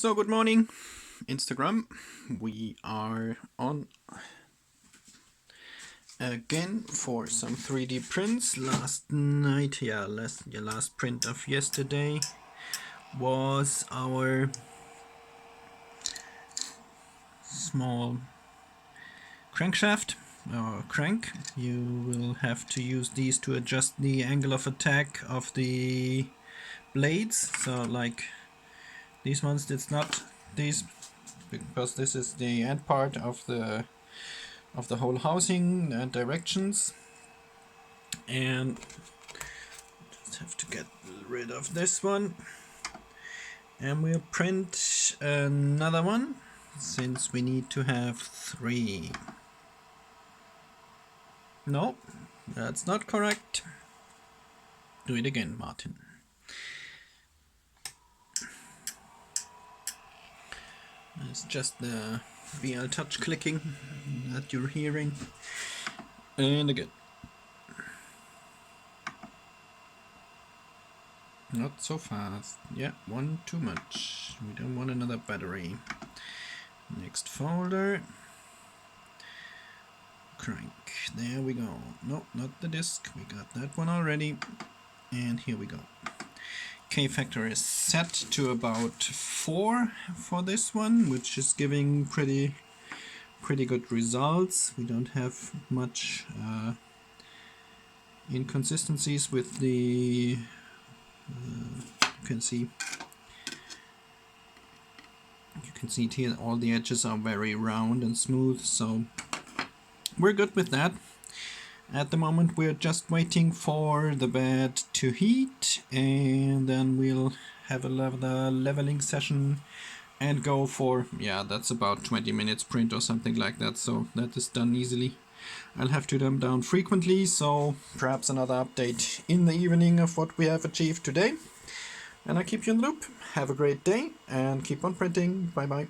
So good morning, Instagram. We are on again for some 3D prints. Last night, last print of yesterday was our small crankshaft or crank. You will have to use these to adjust the angle of attack of the blades. So like these ones, it's not these, because this is the end part of the whole housing and directions, and just have to get rid of this one, and we'll print another one since we need to have 3. No, that's not correct. Do it again, Martin. It's just the BL touch clicking that you're hearing. And again. Not so fast. Yeah, one too much. We don't want another battery. Next folder. Crank. There we go. No, not the disc. We got that one already. And here we go. K factor is set to about 4 for this one, which is giving pretty good results. We don't have much inconsistencies with the you can see it here, all the edges are very round and smooth, so we're good with that. At the moment we're just waiting for the bed to heat, and then we'll have a leveling session and go for, yeah, that's about 20 minutes print or something like that, so that is done easily. I'll have to dump down frequently, so perhaps another update in the evening of what we have achieved today. And I keep you in the loop. Have a great day and keep on printing. Bye bye.